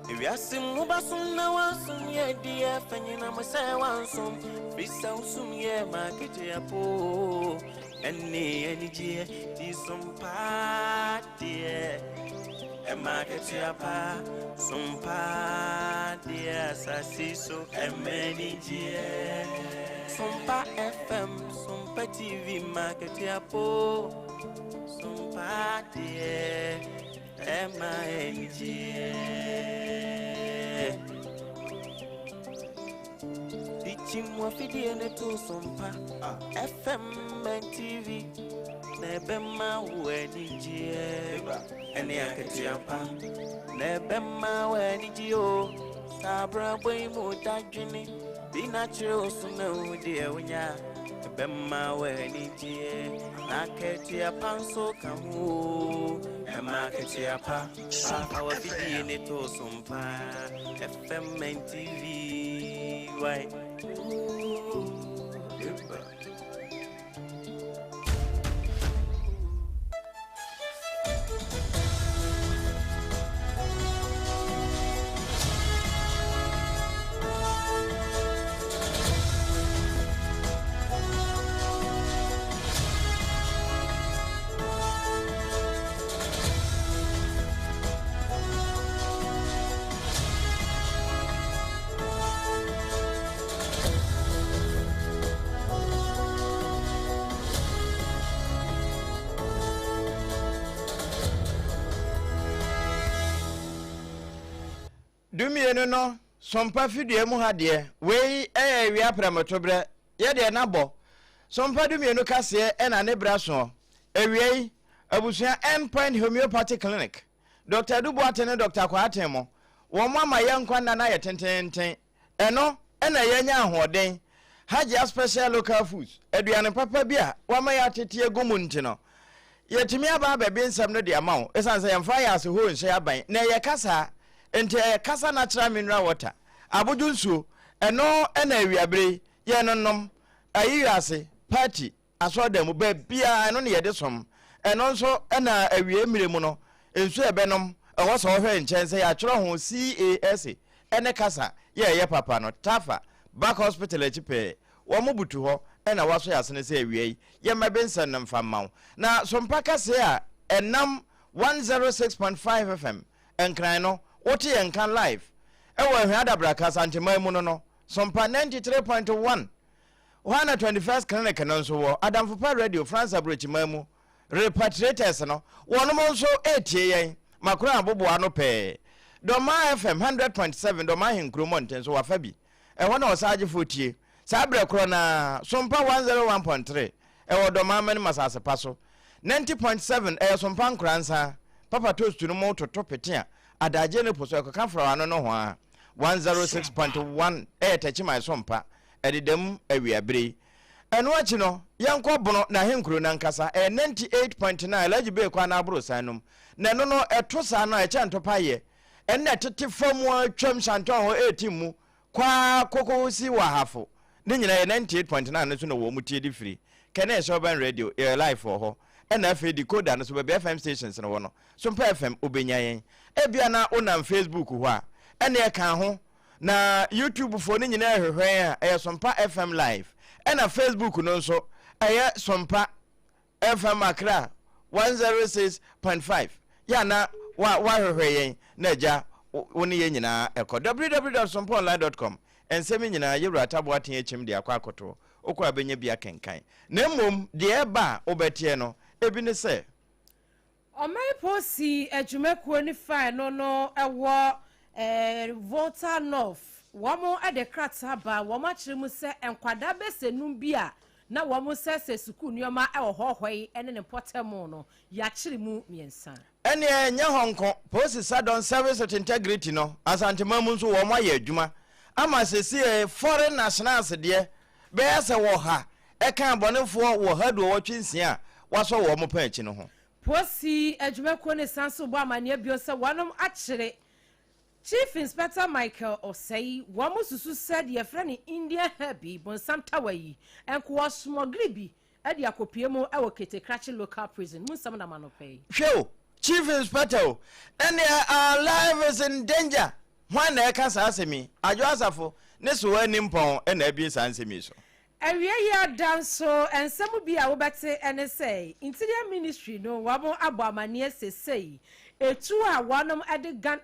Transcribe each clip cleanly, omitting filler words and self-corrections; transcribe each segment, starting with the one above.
If you ask him about some now, some yeah, dear, and you know, my say one some free sound some yeah, market ya po, any dear, this some party, a market ya pa, some party, as I see so, and many dear, SOMPA FM, SOMPA TV, market ya po, some party, M-I-N-G. Teaching what video to SOMPA FM and TV. Nebema wedding and the Akatiapa. Nebema wedding Gio. Sabra boy more dagini. Be natural so no dear when ya. Nebema wedding Akatiapa so come. Emakachiapa, our video to SOMPA FM and TV. Why? Dumienu no SOMPA fidie mu hade we wi apramatobre ye de nabo SOMPA dumienu kase na ne braso ewie abusua endpoint homeopathic clinic Dr. Duboate ne Dr. Kwaate mo wo mama ye nkwana na ye tententen eno na ye nya ahoden Haja special local foods aduane papa bia wa ma ya tete egumu ntino yetimi aba ba bi nsam no de amawo esanse ye mfa ya se ho nhyɛ aban na ye kasa ente kasa natural mineral water aboju nsuo eno na awiabre ye nonom ayiase party asodam ba bia eno ne ye de som eno nso na awie miremu no nsuo ebenom ewo so hwe nchense ya atworo ho CAS ene kasa ye papa no tafa back hospital echipe wo mobutu ho na waso ya sene se awie ye mabensan nam famma na SOMPA kase a enam 106.5 FM enkran no Oti enkan live ewo ehwe adabra santima mu no SOMPA 93.1 121st clinic no so wo Adamfopa radio France abrochima mu repatriators no wono mo so etie yen makura abobo ano pe Doma FM 100.7 Doma henkromo nten so wafa bi ewo na osaje fotie sabre kro na SOMPA 101.3 ewo Doma mani masase paso 90.7 SOMPA nkransa papa toast no mo toto petia adaje ne poso ekaka ano no ho a 106.1 etachima SOMPA edidem awiabre eno achi no yanko bono na henkro na nkasa 98.9 lajibe kwa na abro sanum na no no etosa no echa ntopaye enne tete famu atwam shanton ho etimu kwa kokosi wa hafo ne nyina 98.9 no so no wo mutie di free kene urban radio live for ho ena afi decoder no so be FM stations no no SOMPA FM obenyayen ebia na onam Facebook ho a ene e kan ho na YouTube fo ne nyina ehwehwen a SOMPA FM live ena Facebook no so SOMPA FM Accra 106.5 ya na wa hwehwen na ja woni ye nyina eko www.sompaonline.com ensemi nyina yewura tabo aten echim de akwakoto okwa benya bia kenkan na mmom de eba obetie no ebi ne se Omai posi ejumekuo ni fa no ewo Volta North wamo ade krata ba wamo achiremu se enkwada besenum bia na wamo se suku nioma ewo hohoi ene ne potemu no ya chiremu miensa ene enya honko posi sadon service of integrity no asante mamu nso wamo aye adwuma ama sesi foreign nationals de be se wo ha eka abonefo wo ha do wo twinsia waso wo mo pa achi no ho posi ejumekuo ni sanso bo amane bio se wanom achire Chief Inspector Michael Osei wamo susu said ye friend India Hebi bonsam tawayi enko smogri bi e de akopie mu e wo Ketekrachi local prison munsam na manope Show Chief Inspector and our life is in danger hwan na eka sa asemi ajo asafo ne so wani mpon e na abi sa ansemi so awie ya danso ensemu bi a wobete ene say interior ministry no wabo abo amane sesei etu a wonom ade gan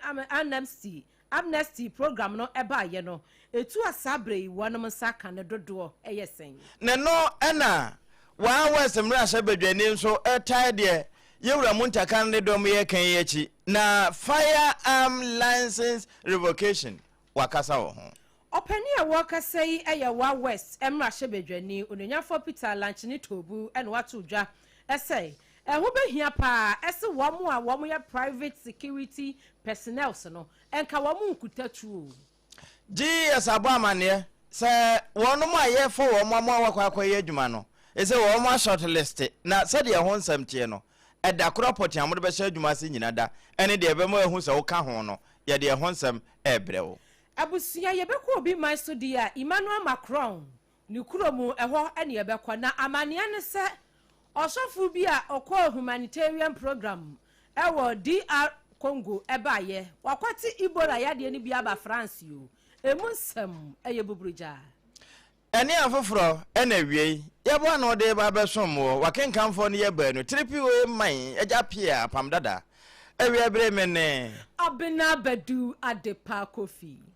amnesty program no eba ye no etu asabre wonom saka ne dodo eyesen ne no ena wa wasemra asabadwani nso etai de yewura muntaka ne dom ye kan ye chi na firearm license revocation wakasa wo ho opani a waka say eya wa west emra shebedwani ononyafo Peter Lanchini Tobu ene watu dwa esay eho behia pa ese womo a womo ya private security personnel no enka womo nkutatu GS abamane se wonom a ye fo womo amwa ye adwuma no ese womo shortlist na se de ho nsam tie no eda kropot amode be sha adwuma se nyina da ene de be mo ehu se wo ka ho no ye de ho nsam ebrewo abusia yebekọ obi man so dia Emmanuel Macron ni kuromu eho ene yebekọ na amane ne se osofu bi a okọ humanitarian program ewo DR Congo ebaye wakwati Ebola yade ni bi aba France yo emunsam eye buburuja ene afoforo ene wiei yebo na ode ba besom wo wakenkanfo ne yeba no tripi we man eja pia APAM DADAA ewie bre mene ABENA ADEPA KOFIE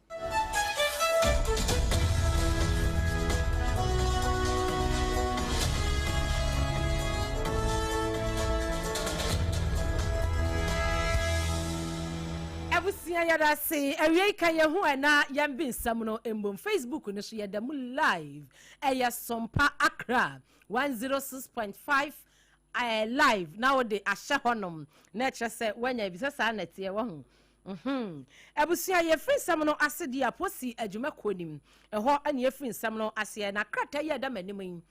Abusia yada say awie kan ye ho na yambi nsam no embom Facebook no so yada mu live eya SOMPA Accra 106.5 live now de ahye honom na kire se wanya bi sasa na tie wo ho abusia ye free nsam no asedi aposi adwuma konim eho ane ye free nsam no ase na krata ye da manim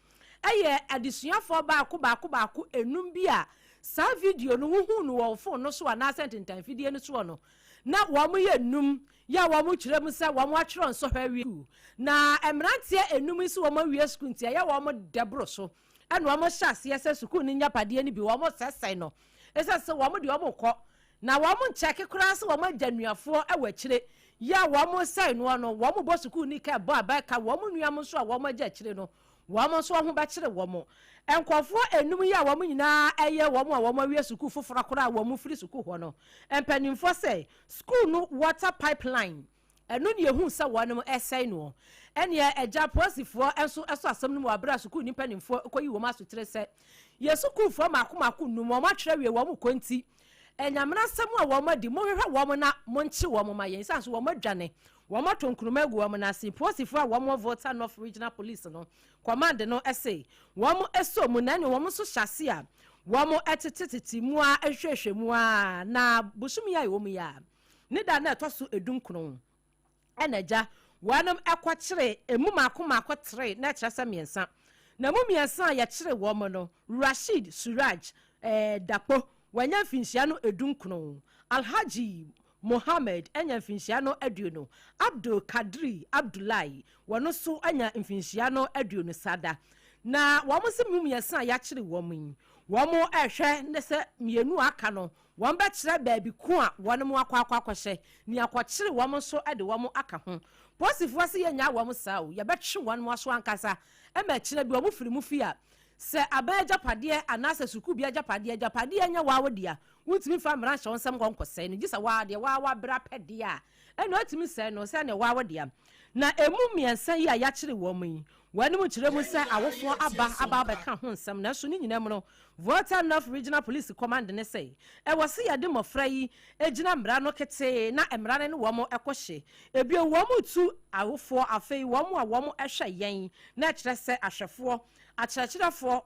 eye adesuafo baako enum bi a sa video no hu no wo phone no so na sententan video no so no na wamu ye num ya wamu kirem sa wamu atwero nso hwawi na emrantie enum isi wamu wie school ntia ya wamu debro so ena wamu hyase yese school ni nyapade ni bi wamu sesai no esa se wamu de wamu kọ na wamu ncheke kura se wamu ajanuafo awakire ya wamu sai no no wamu bo school ni ka bo abaka wamu nuam so a wamu aja kire no wamu so ho ba kire wamu enkofo enum ya wamu nyina eye wamu a wamu awie school fofora kura wamu free school ho no empanimfo say school no water pipeline enu ne ehu sa wanom esai no ene eja posifo enso asam no abra school ni panimfo koyi wo maso tere se ye school fo makoma num wo matwere wie wamu konti enyamna sam a wamu di mo hwehwe wamu na monchi wamu ma yen sanso wamu dwane wamu tonkruma gu wamu na si posifo a wamu Volta North Regional Police no command no essay wamu esomu na ne wamu so hyase a wamu eteteteti mu a ehwehwe mu a na busumi ya wamu ya ne da na etoso edunkron enaja wanam ekwakire emu makoma tere na kyerese miensa na mu miensa ya kire wamu no Rashid Suraj Dapo wanya finhia no edunkron Alhaji Mohammed anya finhia no aduno Abdul Kadri Abdullahi wono so anya finhia no aduno sada na womo se mumyesa ya kire womo womo ehwe ne se mienu aka no won be kire baabi ku a wono mo akwa ni akwakire womo so ade womo aka ho posifo se yenya womo sao ye be twe wono aso ankasa e ma kire bi womo firi mu fi a se abaja pade anase suku bia japade nya wawo dia wutimi fa mran hye onsam konkose no gisa wa de wa bra pede a eno atimi se no se ne wawo dia na emu miensa yi a ya kire wo mu yi wani mu kire mu se awofo aba be ka ho nsam na so ni nyina mu no Volta North Regional Police Command ne say e wose ya de mofra yi ejina mra no kete na emra ne wo mo ekohye ebi wo mu tu awofo afei wo mu a wo mu ehwe yen na kire se ahwefo akyerɛkyerɛfo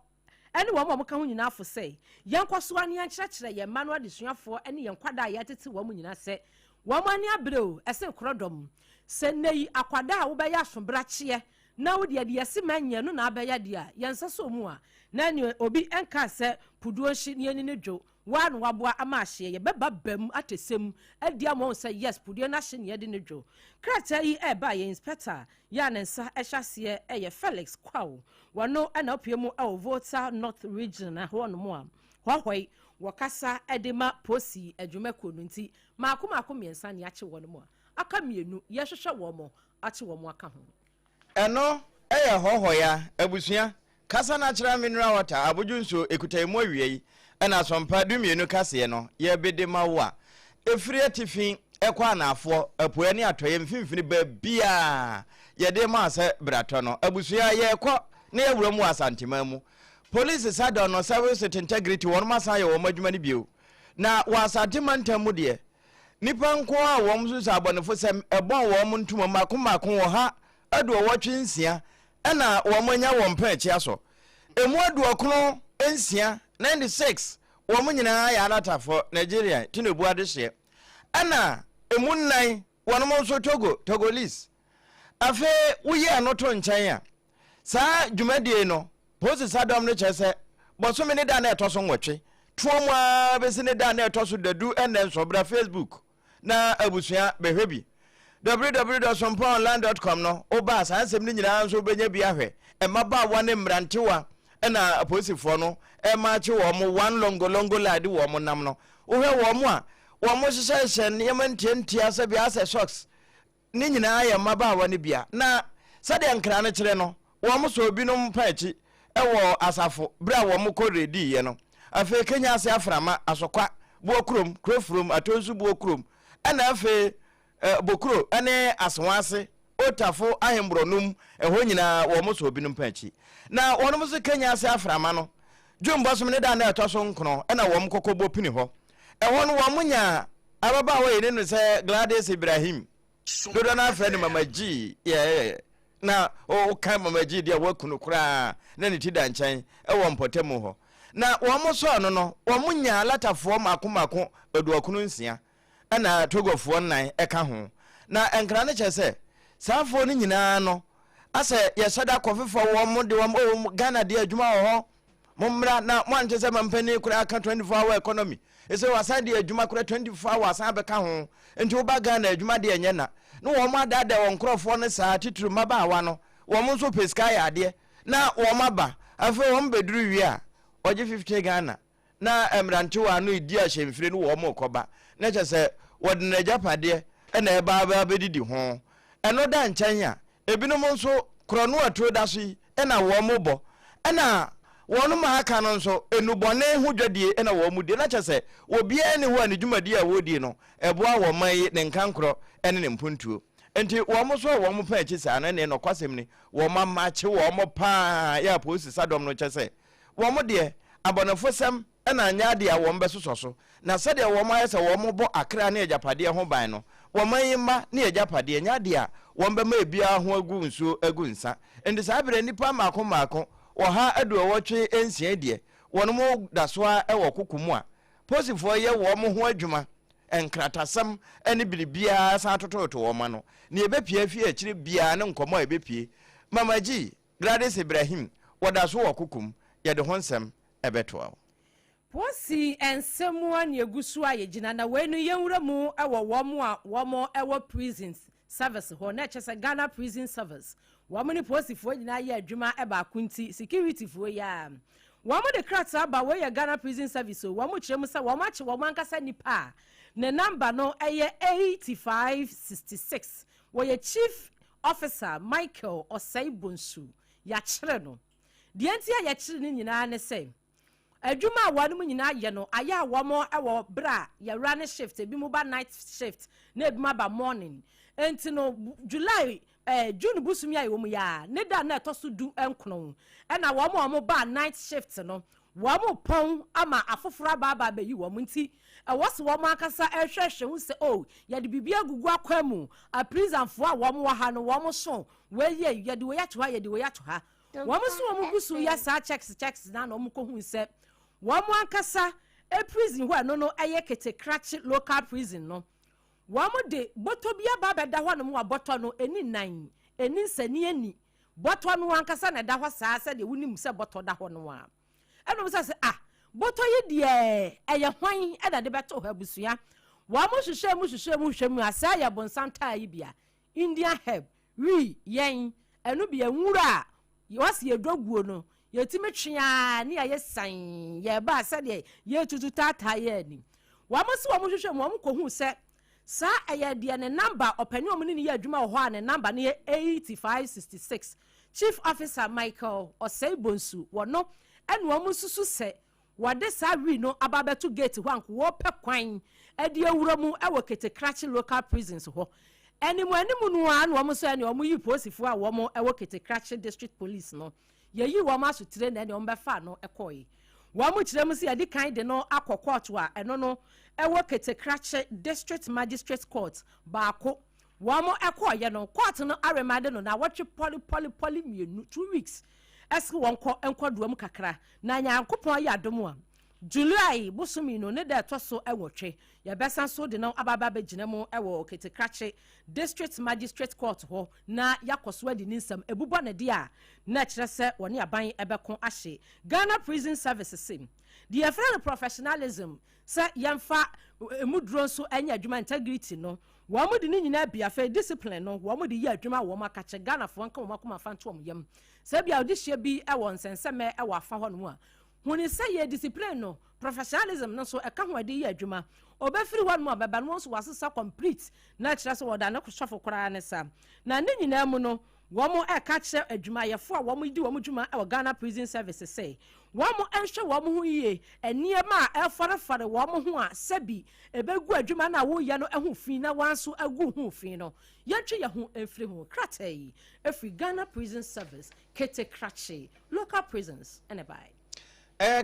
ɛne wɔn a wɔka ho nyinaa afo sɛ yɛn kɔso ani akyerɛkyerɛ yɛn mma no adesuafoɔ ɛne yɛn kwada a yɛtete wɔn nyinaa sɛ wɔn ani abrɛw ɛsɛ korodɔm sɛ nneyi akwada a wobɛyɛ asobrakyeɛ na wode yɛde yɛsi ma nyɛ no na abɛyɛ deɛ a yɛn nsa so mu a na ne obi ɛnka sɛ puduo hyi ne yɛne ne dwo wa no waboa ama ahye yɛbɛba bam atesem adi ama sɛ yes puduo na hye ne yɛde ne dwo krata yi ɛba yɛ inspector ya ne nsa ɛhyaseɛ ɛyɛ Felix Kwaw wano ɛna opiemu ɛwɔ Volta North Region na hɔ no mu a hɔhɔi wɔkasa ɛde ma posi adwuma ko no nti maako miensa ne akye wɔ no mu a aka mienu ye hwehwe wo mo ate wo mo aka ho eno eye hohoya abusua kasa na kira mineral water abujunso ekutaimu awie ena sompa dumienu kase no ye bede mawa efiri atifin ekwa na afo apuani atoye mfimfini ba bia ye de ma se brato no abusua ye kɔ na ye wura mu asantima mu police sada no service integrity won masa ye wo madwuma ni bio na wasantima ntamu de nipa nko a wo msusa abonefo sem ebon wo mu ntuma makomako wo ha adu wotwe nsia ena wo manya wo mpa achi aso emu adu okno ensia 96 wo mu nyina ya alatafo Nigeria tinubu adehye ena emu nnan wono mo so Togolese afe uye anoto nkyan a saa dwumadie no pose sadom no kyese boso me ne da na etoso nwotwe tuomwa besi ne da na etoso dadu ene nsobra Facebook na abusua behwebi www.sompaonline.com no oba sansem ni nyina nso benya bi ahwe emaba wa ne mrantewa ena aposifo no emache wo mo one longo ladi wo mo nam no ohwe wo mo a wo mo hyehyehye ne yemantiantia asabi ase socks ni nyina ya maba wa ne bia na sade nkra ne kire no wo mo so obi no mpachi ewo asafo bra wo mo koredi ye no afi Kenya ase aframa asokwa buokrom krofrom atonsu buokrom ena afi bokro ene aswase otafo ahembronum eho nyina wo mo so obi no mpachi na wono mo so Kenya ase aframa no dwumba so ne da na etoso nkono ena wo mo kokobɔ pini ho eho no wo mo nya ababa wo yene no se Gladys Ibrahim dodo na afre ne Mama G na o kan Mama G dia wakunu kura na ne tida nkyɛn ewo mpotemu ho na wo mo so no wo mo nya latafo makomako eduokunu nsia ana togofo nan eka ho na enkra ne kyese saafo ni nyina no ase yesada kofefo wo mo de wo Ghana de adwuma ho mommra na mo ante se mampani kura aka 24 hour economy ese wasa de adwuma kura 24 hours abeka ho enti wo ba Ghana adwuma de enye na no wo ma dada wo nkrofo ne saa tituru mabaawa no wo mo so peska ya de na wo maba afa wo mbeduru wi a oje 50 Ghana na emrante wa no idi a hemfire no wo mo koba na kyese wode na japade na eba aba bedidi ho eno da nkyɛn a ebinom nso krono aturo da so na wo mo bɔ na wono ma aka no nso enubone hu dwadie na wo mu die na kyese obi ani ho ani dwumadi a wodie no eboa wo man ne nkankro ene ne mpuntuo enti wo mo so wo mo pa achi sa na ne no kwasem ni wo ma mache wo mo pa ya posi sadom no kyese wo mo de abonafo sem na anya de a wo mbesoso so na sade wo mo ayese wo mo bo akra na ejapade ho ban no wo man ma na ejapade anya de a wo mbe ma ebia ho agu nsuo agu nsa enti sa bere nipa mako oha adu wotwe ensia die wono mo dasoa ewo kokumu a posifo ye wo mo ho adwuma enkratasam ene bilibia sa tototo wo ma no ne ebepie afie akire bia ne nkomo ebepie Mama G Gladys Ibrahim wodaso wo kokum ye de honsem ebetoa posi ensemu an yegusu ayegina na wenu yenwura mu ewo wo mo ewo prisons service ho na kyese Ghana prison service wamuni posi fo nyina ye adwuma eba kunti security fo ya wamu de krata ba we ye Ghana prison service o wamu kyerem se wamu ache wamu ankasa nipa ne number no eye 8566 wo ye chief officer Michael Osaibonsu ya kyere no de anti ya kyere ni nyina ne se adwuma wanu mu nyina ye no aya wamu ewo bra ye run shift ebi mu ba night shift na ebi ma ba morning enti no July June busumi ayi wo mu ya ne da na etoso du enkono na wo mo ba night shift no wo mo pon ama afoforo aba ba yi wo mu nti wose wo mo akasa ehwehwe hu se oh ya de bibia gugu akwamu a prison fo a wo mo wa ha no wo mo so we ye ya de we ya to ha ya de we ya to ha wo mo so wo mo gusu ya sa checks na no mo ko hu se wo mo akasa prison ho no eye kete cratch local prison no wamu de boto bia baba da ho no mu aboto no eni nan eni nsani eni boto no ankasa na da ho saa se de wunim se boto da ho no a eno se boto yi de eye hwan eda de beto ha busua wamu hwehwe mu asa ya bonsanta yi bia Indian herb yen enu bia nwura wase edoguo no yetime twea ne ye san ye ba se de ye tutu tata ye ni wamu se wamu hwehwe mu wamu ko hu se sa ayade ne number opani omni ne adwuma ho a ne number ne 8566 Chief Officer Michael Oseibonsu wono enu omu susu se wade sa wi no ababetu gate ho anko wo pe kwan ade awura mu ewo Ketekrachi local prisons ho enimu no anu omu so ene omu yi posifo a wo mo ewo Ketekrachi district police no yeyi wo ma sutire na ene ombefa no ekoi wo mu kire mu se ade kan de no akokot wa eno no ewo Ketekrachi district magistrate court baako wo mo ekoye no court no aremade no na watwe poly mienu 2 weeks eske wonko enkodoam kakra na nyankopon ya adomu a July busumi no ne da toso ewotwe ya besan so de no ababa begina mu ewo Ketekrachi district magistrate court ho na yakoso adi ninsam ebubo na dia na kire se woni aban ebekon ahye Ghana Prison Services sim the friend professionalism se yemfa emudro so anya adwuma integrity no wo mo de ni nyina bia fa discipline no wo mo de yi adwuma wo makache Ghana fo nka wo makoma fa nto yam se bia odi hye bi ewo nsenseme ewo afa ho no a huni say ye discipline no professionalism no so eka ho ade yi adwuma obefiri ho no baba no so wasesa complete na kire so woda na kwofo kora ne sam na ne nyina mu no wo mo eka kire adwuma yefo a wo mo di wo mo dwuma e Ghana Prison Services say wo mo enhwe wo mo ho yie eniema a efore wo mo ho a sebi ebegu adwuma na wo ye no eho fi na wanso agu ho fi no yentwe ye ho efiri ho kratai efiri Ghana Prison Service Ketekrachi local prisons enebai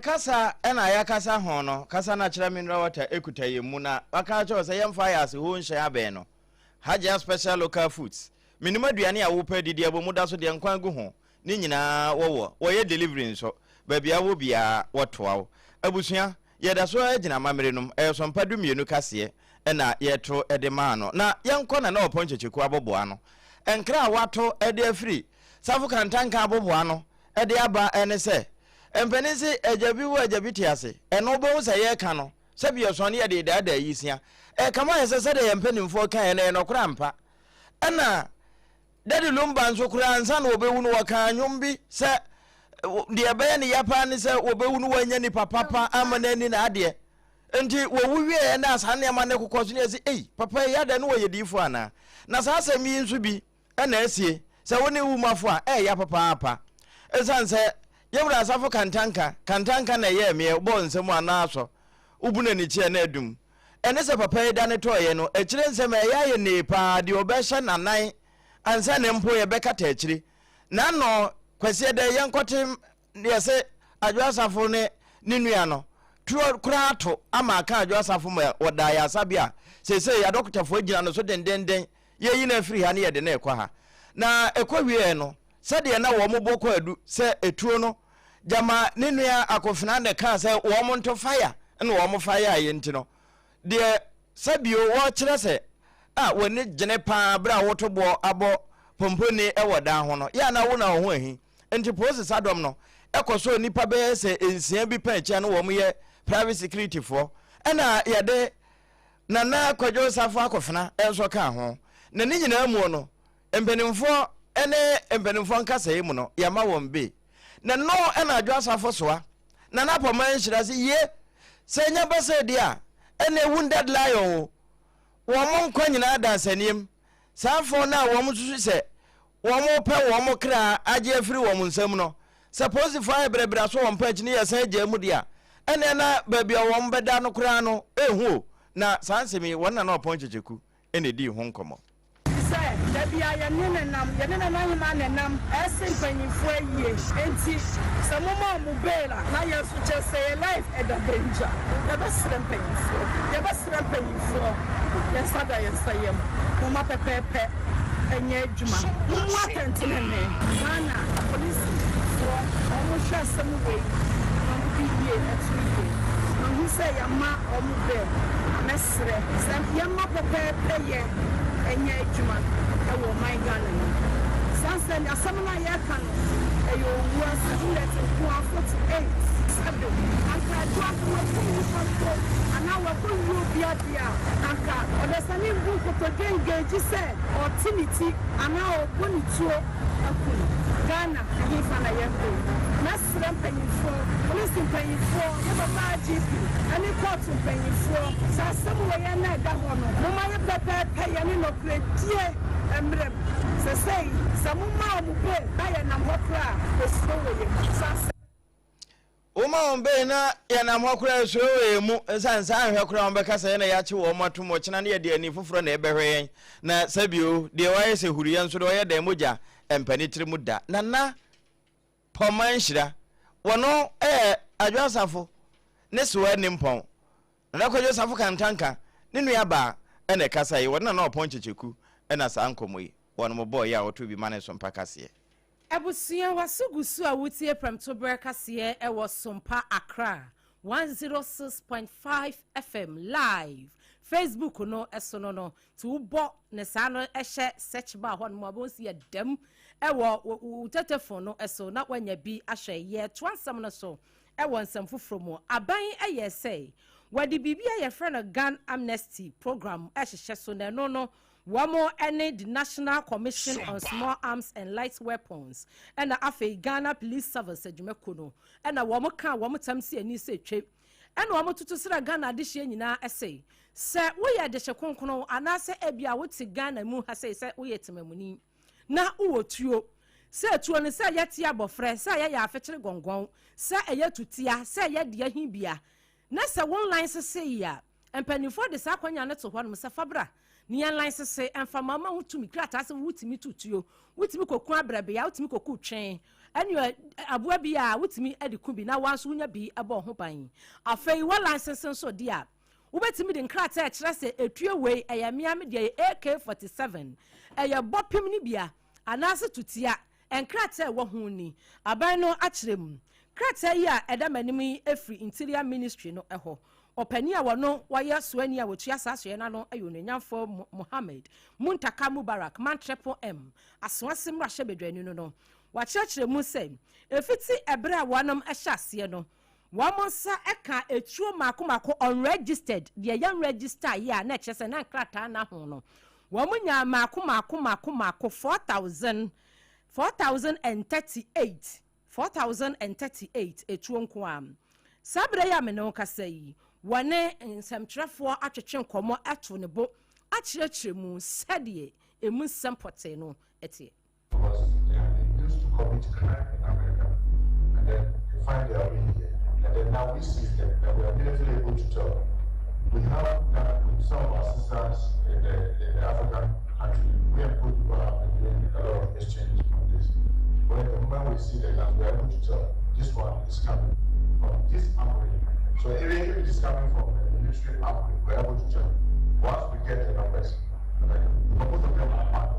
kasa ena ya kasa ho no kasa na kira mineral water ekuta yemu na aka cho se yemfa ya se ho nhye aben no haja special local foods minima duane a wo pa didi abomu da so de nkwan gu ho ni nyina wo ye delivery nso ba bia wo bia wotoa abusua ye da so agina mamerenum SOMPA 2 kase ena ye to ede ma no na yenko na oponchecheku aboboa no enkra wato ede afiri safu kantanka aboboa no ede aba ene se empenisi ejabi wo ejabi tiase eno bo se ye ka no se bi osone ye de dada yisia kama ye se de yempenimfo kan ene no kura mpa ena dadi lumba nso kura ansa na obewunu waka anwombi se de be ne yapa ne se obewunu wanya ni papa amanani na ade enti wo wuwie na asane ma ne kokoso ne se papa ya da no wo yedifo ana na sa asemi nso bi ena asie se woni wumafo a ya papa esanse yewura asafo kantanka na ye me bo nsem anaso ubuna ni chie na adum ene se papa da ne toye no ekire nsem ya ye ne pa de obehye nanan ansa ne mpo ye bekata ekire na no kwase da yenkote ye se adwasafo ne nua no tuo krato ama aka adwasafo ma oda ya sabia se ya dokotafo agina no so dendenden ye yi na afiri ha ne ye de na ekwa ha na ekwa wie no sade na wo mo boko adu se etuo no jama ninua akofina ne ka se wo mo nto fire na wo mo fire aye ntino de sabio wo kire se woni gene pa bra woto bo abo pomponi ewoda ho no ya na wo na ho ahi enti process adom no ekoso nipa be se ensia bi pa echa no wo mo ye private security for na ya de na kwadwo safo akofina enso ka ho na ni nyina mu no embenimfo ene embenimfo nkasa yi mu no ya ma won be na no ena adwasafo soa na na poma nhira se ye se nya basa dia ene wounded lion wo mo nkwa nyina dansanim safo na wo mo susu se wo mo pe wo mo kra age afiri wo mo nsam no suppose fa ebrebra so wo mpa chini ya sa age mu dia ene na babia wo mo beda no kra no ehu na sansemi wona na oponchecheku ene di ho nkomo Bia ya nene nam ma nenam esen panyifo aye enti samomo mu bela na yesu che say life at the danger ya basram panyifo ya sada ya sayem mo ma pepepe enye adwuma mo atentene ne mana police for mo hwa samwe mo biye atuje mo say ya ma o mu be mesre sam ya ma pepepe ye enye adwuma ewo my Ghana sa once then assemble ya can you was let 48 Saturday and I drop my phone and now we're going to be at the anchor or the sunny book to engage said or Timothy and now going to Ghana and if I am Master paying for police paying for never GP and the courts paying for so somewhere and that one no matter pay any no play embrem se say some mom pay I am hokra the story Uma ombe na ya na mwakura so emu nsansa ahwe kura ombeka se na ya chi wo mato mo china na de ani foforo na ebehwe na sabio de waye se huriya nso de waye da moja empani tiri da nana pomanhira wono adwasafo ne so ani mpon na kwajo safo kantanka ne nua ba ene kasa yi wona na opon checheku ena sa ankomoyi wono mo boy ya oto bi mane so mpaka se Ebusia wasugusu a wutie from Tobreka sie ewo Sompa Accra 106.5 FM live Facebook no esono no to bo ne sa no ehye search bar ho no abonsi edem ewo utetefon no eso na wanya bi ahwe ye twansam no so ewo nsam foforo mu aban eye say wadi bibia ye friend Gun Amnesty program ehye so na no Wamo any the National Commission on Small Arms and Light Weapons and the Afe Ghana Police Service Jumekono and a wamo can wamo tamsi ani se trip and wamo tutu sira Ghana dishi nyina essay sir we ya de shekonkono anase ebia wote Ghana mu ha say we yetemamuni na uwotuo sir tuo ne sir yete abofre sir ya afekire gongon sir eye tutia sir ye de ahibia na sir one line say ya empanifo de sa kwanya ne to hɔ no sir fabra ni alliance say and from mama wutumi krata say wutimi tutuo wutimi koku abrabe ya wutimi koku twen enu aboa bi a wutimi ediku bi na wanso unya bi abo ho ban afei wa license so dia wubetimi de krata e kire say etue wei eyamia me de AK47 eye bopim ni bia anase tutia enkrata e wo ho ni aban no akirem krata yi a edamanim efri interior ministry no eho opani a wono waya soani a wotua sasoe na no ayo nyamfo Mohammed Muntaka Mubarak man triple M asoasem rahye bedwani no wakyerɛkyerɛ mu sɛ efiti ebre a wanam ahyase no wamonsa eka etuo makomako unregistered de yan register ya na kyerɛ na nkrata na ho no wamunya makomako 4038 etuo nko am sabre ya me no kasa yi wane nsamtrafo atwetwe nkomo ato ne bo akyerɛkyerɛ mu sɛdeɛ emu sampote no etie used to commit crime in America and then you find their way here and then now we see them that we are immediately able to tell we have that with some of our sisters in the African country we have put people have been doing a lot of exchange on this but the moment we see them we are able to tell this one is coming from this armory. So even if it is coming from the military armory, we're able to tell. Once we get the numbers, most of them are manned.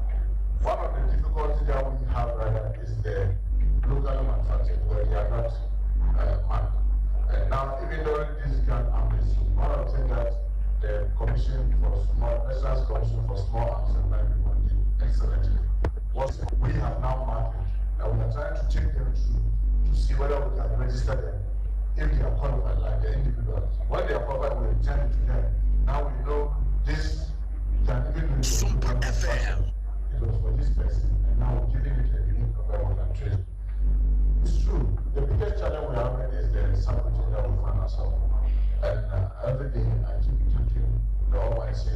One of the difficulties that we have is the local manufacturing, where they are not manned. And now, even though this gun armies, one of the things that the Commission for Small, National Commission for Small Arms and Light Weapons did excellently was we have now manned it, and we are trying to check them to see whether we can register them. If they are qualified, like the individuals, when they are qualified, we return it to them. Now we know this can even be SOMPA FM. It was for this person, and now we're giving it a unique number we can trace. It's true. The biggest challenge we have is the sabotage that we find ourselves. And every day I keep thanking the Almighty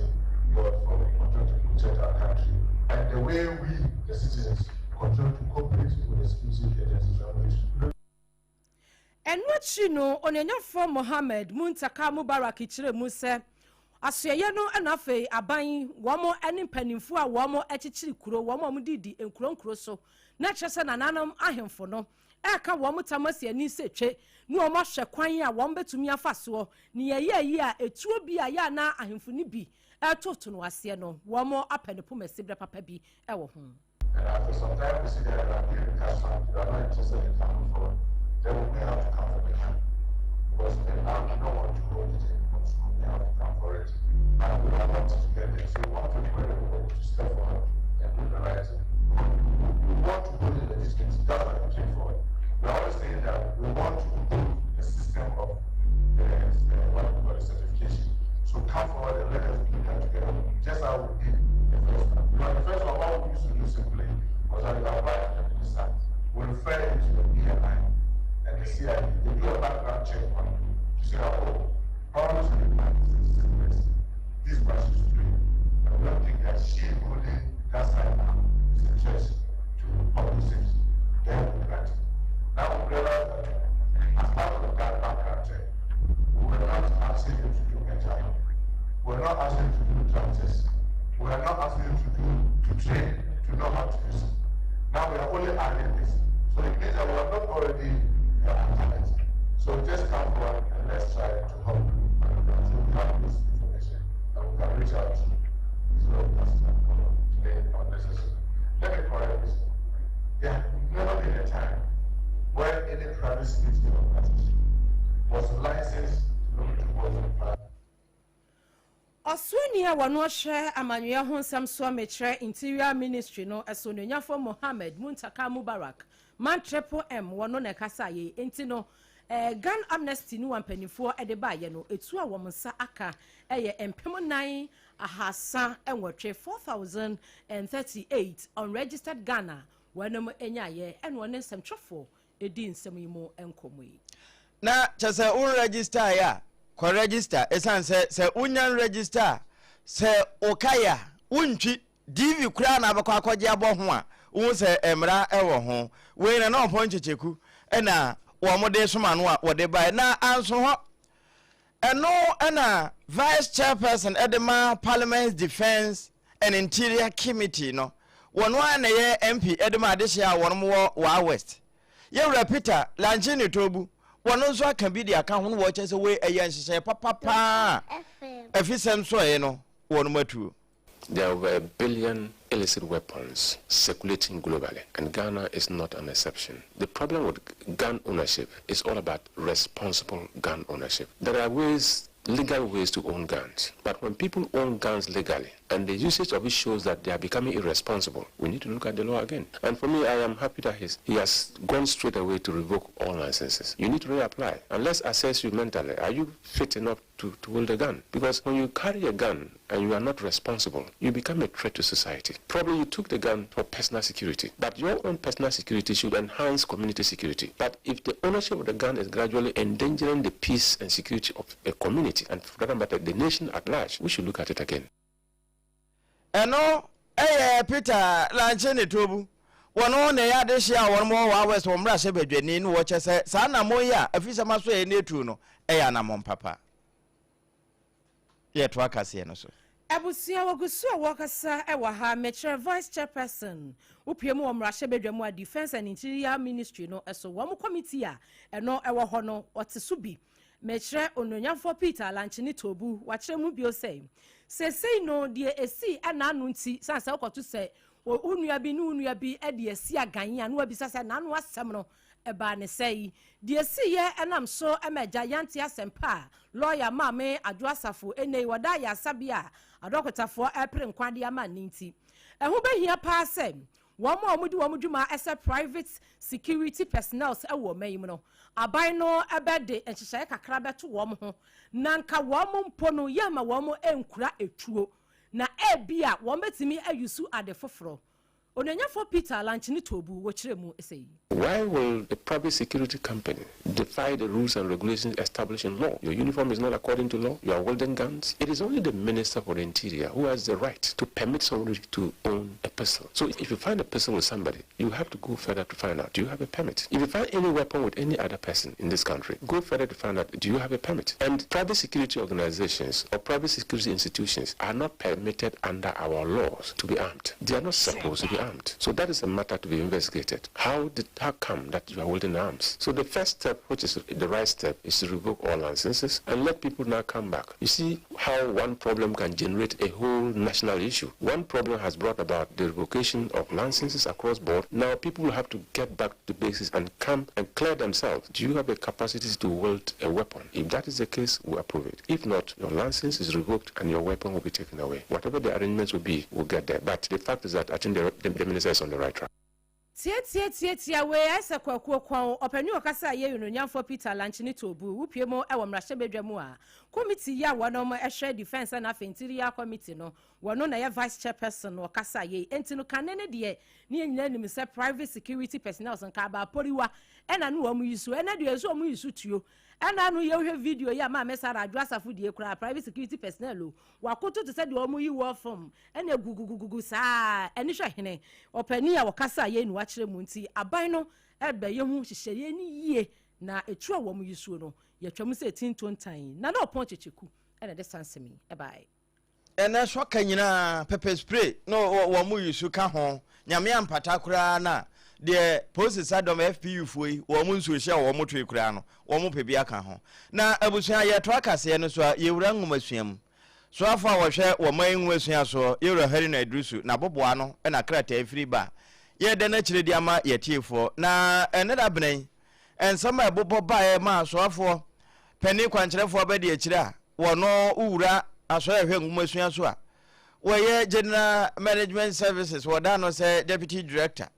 God for continuing to protect our country. And the way we, the citizens, continue to cooperate with the security agencies. And what you know, Onyanyafo Mohammed Muntaka Mubarak ichire mu se asoye no anafe aban womo ene mpanimfo a womo echichiri kuro womo mudidi enkuro so na kyerese nananam ahemfo no eka womo tamasi ani setwe nu omo hwe kwan a womo betumi afaso ne yeyi a etuo bi a ya na ahemfo ni bi etoto no ase no womo apenepo masibre papa bi ewo ho. And after some time we see that we are giving cash fund, we are not interested in coming forward. Then we have to come for the money. Because now we don't want to hold it in, so we have to come for it. And we don't want to get it. So we want to encourage everybody to step forward and do the right thing. We want CIA, they do a background check on you. To say, oh, how much of the man is this? This person is doing. And we don't think that she holding that side now is a threat to public safety. Then we grant it. Now we realize that as part of that background check, we were not asking you to do mental. We're not asking you to do drug tests. We are not asking you to train, to know how to use it. Now we are only adding this. So it means that we are not already talent. So just come forward and let's try to help you. So we have this information and we can reach out to these doctors today unnecessary. Let me correct this. There has never been a time where any private security organization was licensed to look towards the private. Oswenia wano hye amanwe ho nsam so metre interior ministry no esononyafo Mohammed Muntaka Mubarak man triple M wano na kasa ye enti no gun amnesty ni wampanifo edeba ye no etu a womsa aka eye empem 9 ahasa enwotwe 4038 unregistered Ghana wanam enyaye enwo ne nsɛmtwefo edi nsɛm yimo enkomoyi na chese un register ya ko register esan se unyan register se okaya untwi DV kura na bakwa akwaje abo ho a un se emra ewo ho we na no ponchecheku na wo mode soma no a wode bai na anso ho eno na vice chairperson edema parliament defense and interior committee no wono na ye MP edema adehia wono wa west ye Peter Lanchini Tobu wono so aka bi dia ka ho wo chese we eyan hyehyɛ papa efisem so ye no wono matu. There were 1 billion illicit weapons circulating globally, and Ghana is not an exception. The problem with gun ownership is all about responsible gun ownership. There are legal ways to own guns, but when people own guns legally and the usage of it shows that they are becoming irresponsible, we need to look at the law again. And for me, I am happy that he has gone straight away to revoke all licenses. You need to reapply and let's assess you mentally. Are you fit enough to hold a gun? Because when you carry a gun and you are not responsible, you become a threat to society. Probably you took the gun for personal security, but your own personal security should enhance community security. But if the ownership of the gun is gradually endangering the peace and security of a community, and for that matter, the nation at large, we should look at it again. Eno Peter Lanchini Tobu wono ne ya de hia won mo wa west won bra hye badwani no wo chese sa na mo ya afisa maso e netu no na mo papa ye to akase no so Abusia wagusu wakasa ewa ha metre vice chairperson upiemu wa mrashe bedwamu a defense and interior ministry no eso wo committee a eno ewo ho no otesubi metre ononyamfo Peter Lanchini Tobu wachire mu bio sei no die esi ana anu nti sansa okoto se onua bi no onua bi e de esi agan anu abisa se na anu asem no eba ne sei die esi ye enam so emeja yanti asempa lawyer mame adwasafo enei wada ya sabia adokotafo epre nkwade ama ninti ehu behia pa se womo omudwuma ese private security personnel ewo mayim no aban no ebede enhyehyɛ kakra beto wom ho nanka wom mpo no yama wom enkura etuo na ebia wom betimi ayusu ade foforo onanyafo Peter Lanchini Tobu wochiremu esei. Why will a private security company defy the rules and regulations established in law? Your uniform is not according to law. You are wielding guns. It is only the Minister for the Interior who has the right to permit somebody to own a pistol. So if you find a pistol with somebody, you have to go further to find out, do you have a permit? If you find any weapon with any other person in this country, go further to find out, do you have a permit? And private security organizations or private security institutions are not permitted under our laws to be armed. They are not supposed to be armed. So that is a matter to be investigated. How come that you are holding arms? So the first step, which is the right step, is to revoke all licenses and let people now come back. You see how one problem can generate a whole national issue. One problem has brought about the revocation of licenses across board. Now people will have to get back to basics and come and clear themselves. Do you have the capacity to wield a weapon? If that is the case, we approve it. If not, your license is revoked and your weapon will be taken away. Whatever the arrangements will be, we'll get there. But the fact is that I think the minister is on the right track. Tia we asa kwakuo kwon opani okasa ye yononyamfo Peter Lanchini Tobu upiemo ewo mrashe bedwamu a committee ya wono mo ehwe defense and interior committee no wono na ye vice chairperson no kasa ye enti no kanene de ne nyina nim se private security personnel san ka ba poriwa ena no omu yisu ena de so omu yisu tuo ena no ye hwe video ya ma mesara adwo asafo de kura private security personnel o wakoto to se de omu yi wo form ena gugugugugu saa eni hwe hene opani ya wakasa ye nu akire mu nti aban no ebe ye hu hyehyeye ni yie na etu a omu yisu no ye twam se tintontan na na opon checheku ena de sansemi e bai ena so kanyina pepper spray no wo mu yisu ka ho nyame ampata kura na de police adom FPU foi wo mu nso hye wo mu to kura no wo mu pebia ka ho na abusua ye to akase no so ye wura nwomasuam so afa wo hwe wo man nwomasuam so ye wura hari na adrusu na boboa no na krata afiri ba ye de na kire dia ma ye tiefo na ene da benen ensama ebobo ba ye ma so afo pani kwankyerefo ba de akire a wo no wura aso ye hwe nwomasuam so a wo ye general management services wo da no say deputy director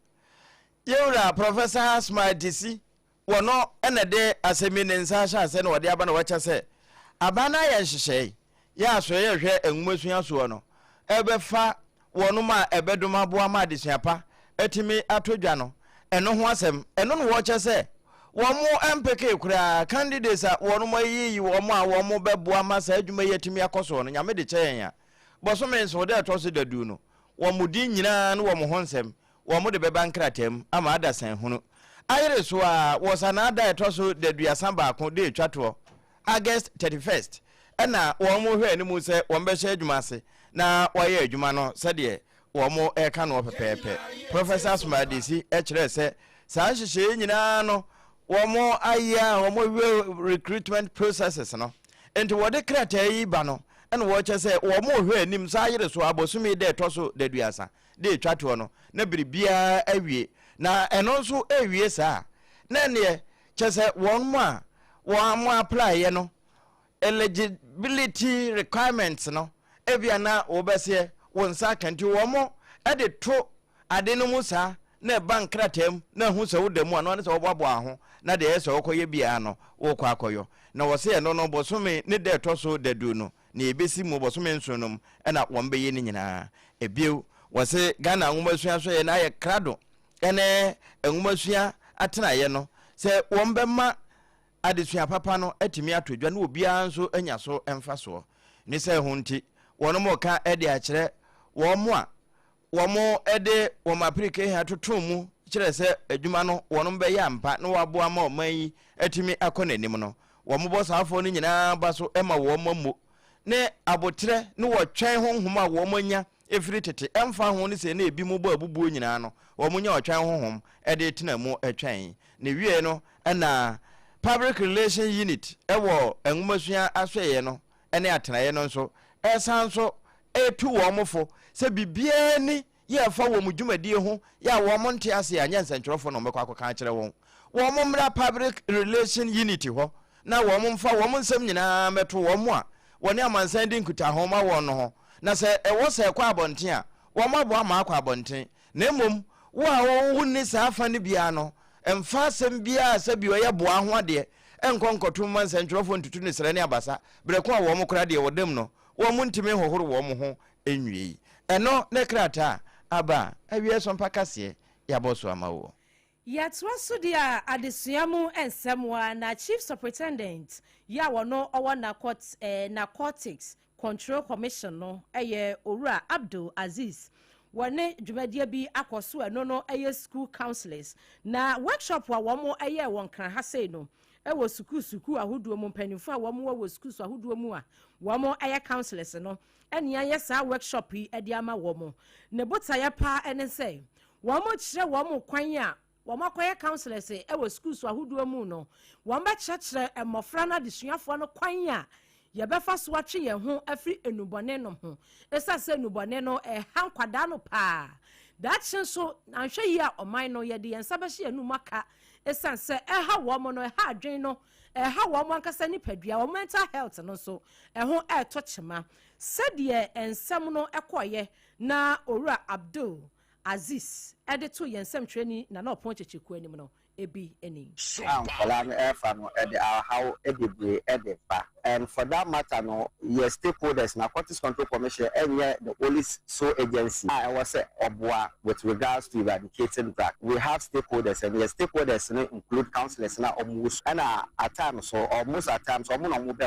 yewra professor smart dc wono ene de asemine nsasha ase no wode aba na wacha se abana ya nhyehyey ya so ye hwe enwumasua so no ebefa wono ma ebedoma boa ma adesuapa etimi atodwa no eno ho asem eno no wo che se womo MPK kura candidates a wono mo yiyi womo a womo beboa ma sa adwuma yetimi akoso no nyame de kyen ya boso men so de to se dadu no womo di nyina no womo ho nsem womo de beba nkratem ama adasan hunu ayere so a wosanada etoso de duasan ba ko de twato August 31st ena womo hwe ani mu se wombe hye adwuma ase na waye adwuma no se de womo eka no pepepe Professor Smadisi kire se sa hyehyɛ nyina no womo aya womo recruitment processes no enti wode krata yi ba no ena wo che se womo hwe anim sa ayere so abosumi de etoso de duasan de twato no na biribia awie na eno so awie saa na ne chese won mu a won mu apply ye no eligibility requirements no ebia na obese won sa kanti wo mo e de to ade no mu saa na bank kratem na hu se wo demu ano ne se wo boabo aho na de ese wo koye bia no wo kwa akoyo na wo se no no bosome ne de to so dadu no na ebesi mu bosome nsonom e na won be ye ni nyina ebio wase Ghana nwumasua so ye na ye krado ene nwumasua atena ye no se wombema adesua papa no atimi atodwa na obia nso anya so emfa so ni se hunti wono mo ka ede akire wo mo a wo mo ede wo maprike ha totomu kire se adwuma no wono be ya mpa na wabo ama oman atimi akonanim no wo mo bosa afo no nyina ba so ema wo mammo ne abotre ne wo twen honhom a wo manya efiri tete emfa ho ne se na ebi mu bo abubuo nyina no wo munya otwan honhom ede tena mu atwan ne wie no na public relation unit ewo enwumasua asweye no ene atenaye no nso esanso etu wo mofo se bibia ni ye fa wo mu dwumadie ho ya wo mo nte ase anya nsentwerofo no mekwa akoka kire wo wo mo mra public relation unit ho na wo mo mfa wo mo nsem nyina meto wo mo a woni amansan di nkuta ho ma wo no ho na se ewo se kwa abonten a wo mabo ama akwa abonten na emom wo a wo ni sa afa ne bia no emfa sem bia se bi oye boa ho ade enkonkoto man sentwerofo ntutu ne sere ne abasa breko a wo mo kra de wodem no wo mo ntime hohoro wo mo ho enwie eno ne krata aba awie SOMPA kase ya boso amawo yatwa so dia adesuamu ensemwa na chief superintendent ya wono owo narcotics control commission no eye Owura Abdul Aziz wone dwumadie bi akoso eno no eye school counselors na workshop wa womo eye won kran ha sei no ewo suku ahodo mu mpanimfo a womo wo school so ahodo mu a womo eye counselors no ene ya sa workshop yi ede ama womo ne botaya pa ene sei womo kire womo kwan a womo akoye counselors ewo school so ahodo mu no womo ba kire emofra na desuafo no kwan a yebefa so atwe ye ho afri enubone no ho esase enubone no hankwada no pa dachi so anhwe yi a oman no ye de ensabehye enumaka esanse ha wo mo no ha adwen no ha wo mo ankasa ni padua wo mental health no so ho to chema sede ensem no ekoye na Owura Abdul Aziz ede to yensem twani na na opon checheku anim no ebi eni. And for that matter, no, your stakeholders, Narcotics Control Commission, and the police agency, I was say Obwa with regards to eradicating drug. We have stakeholders, and your stakeholders include councillors now almost, and at times, so almost at times, almost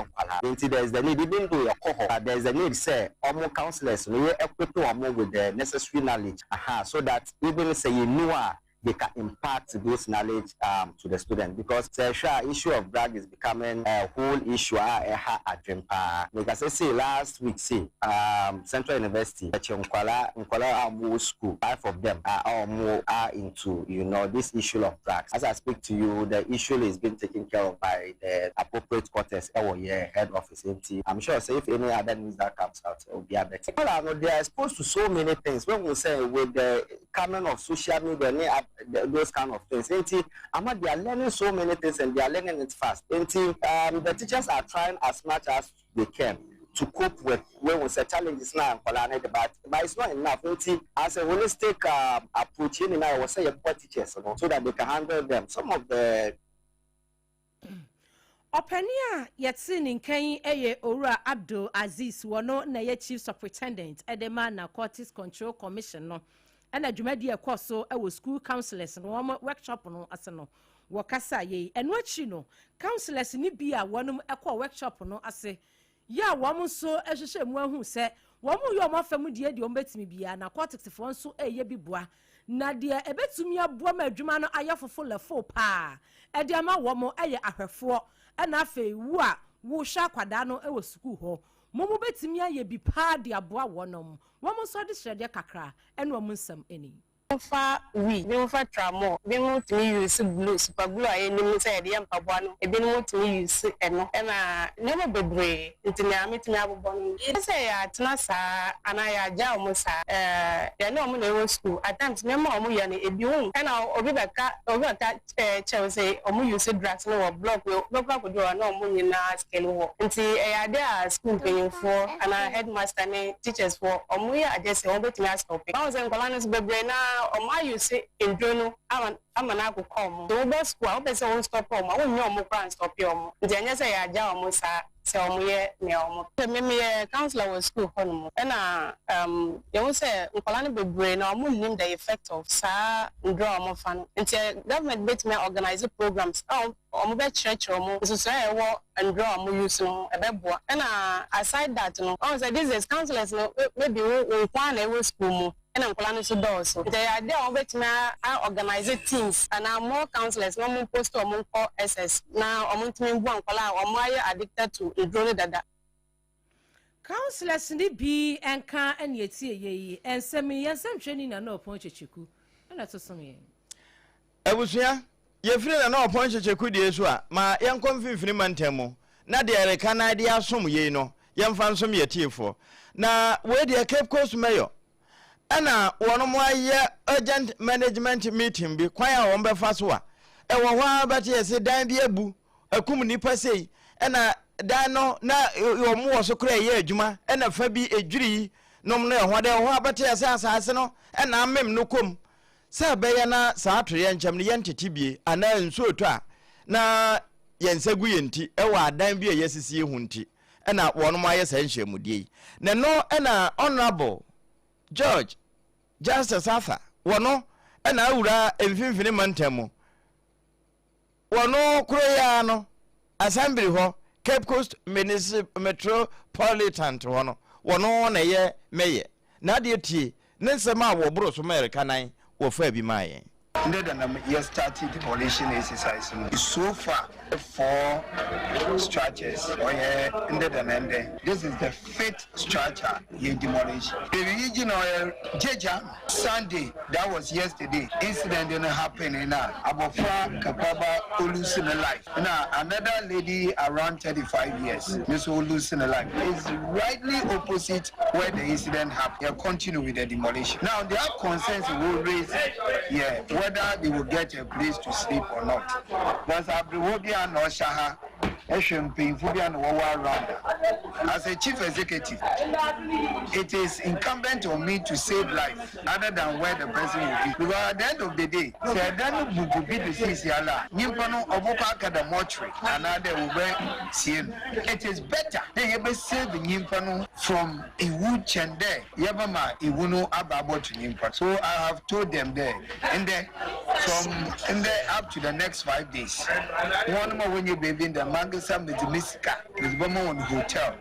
there's the need, even though your cohort, there's the need, say, almost councillors, we equip with the necessary knowledge, so that even say you know they can impart those knowledge to the student, because the issue of drug is becoming a whole issue. Like I say last week, Central University, Nkwala school, 5 of them are into this issue of drugs. As I speak to you, the issue is being taken care of by the appropriate quarters head office. I'm sure if any other news that comes out, it will be a better. They are exposed to so many things. When we say with the coming of social media, those kind of things. They are learning so many things, and they are learning it fast. The teachers are trying as much as they can to cope with when we say challenges now, but it's not enough. As a holistic approach, I will say poor teachers, so that they can handle them. Some of the Openia yetsin in Kenya Ora Abdul Aziz wano na ye chief superintendent edema Narcotics Control Commission no. And a Jumadi Akoso, our school counselors and one workshop no asano. Wakasa ye, and what you know, counselors ni bia one aqua workshop no ase. Ya woman so as a shame one who said, one more your mother family the ombet me bia, narcotics if one so a ye be bois. Nadia a bet to me a boamer Jumano aya for full of faux pa. A diama woman aya at her four, and afe wo sha kwadano e was school ho. Momo betimia ye bi pa de aboa wonom womo so de shrede kakra ene omunsam eni fa we be fa tramo be mo timi use blue super glue aye ni say de mpaboa no e be no timi use eno e na never bebre ntimi ametimi abobo no e say ya tena sa ana ya ja omo sa ya na omo na ewo school at times me ma omo ya na ebi won e na obi beka che say omo use drugs no block we block ko do na omo ni na scale wo nti ya there school paying for ana headmaster ne teachers for omo ya just omo betimi stop it I was in Colanos bebre na Oma you say in journal, I'm an apple come. The best school, I say, won't stop home. I won't know more and stop you. Then you say, I almost so me counselor was school home. And you will say, Colana be brain or name the effect of sa draw more fun. Until government bit me organize programs. Oh, or more church or more. So say, and draw more use no a bebo. And aside that, no, I say this is counselors, no, maybe we plan a school. And I'm planning to do so. They are there with me. I organize teams and I'm more counselors. No more post or more SS. Now I'm going to one or my addicted to a drone dada. Counselors ni be and can and yet ye and send me and some training and no point chiku. And that's some ye. I was here. You're free and no point chiku de swa. Ma young confin temo. Na de can idea some ye no. Young fan some ye tea for. Na where the Cape Coast mayor. Ana one more year urgent management meeting be kwaya won be faso a e wo hwa ba te se dan bi abu akum nipa sei ana dan no na yo mo wo so kra ye adwuma ana fa bi edwiri nom no ho de ho ba te se asase no ana amem no kom sa be ya na sa atore ncham ne yentete bie ana nso oto a na yensagu yenti e wa dan bi ye sisi hu nti ana won mo aye sa nhwemudie na no ana honorable George Justice Arthur wono na awura emfinfini mantemu wono kroya no assembly ho Cape Coast Metropolitan wono na ye meye na de tie ne nsema wo bro so America nan wo fa bi maye Yes, started demolition exercise. So far, 4 structures. This is the 5th structure you demolish. The regional Sunday, that was yesterday. Incident didn't happen in Abofra Kapaba losing a life. Now another lady around 35 years, Miss losing a life, is rightly opposite where the incident happened. They continue with the demolition. Now they have concerns will raise, whether they will get a place to sleep or not. But Abrihobia no Shaha, As a chief executive, it is incumbent on me to save life other than where the person will be. Because at the end of the day, it is better they be save Nimpano from Iwu Chende, Yabama, Iwuno Ababo to Nimpa. So I have told them there, and then up to the next 5 days. One more when you baby in the Mangasam with Misika, with Bomo on the hotel.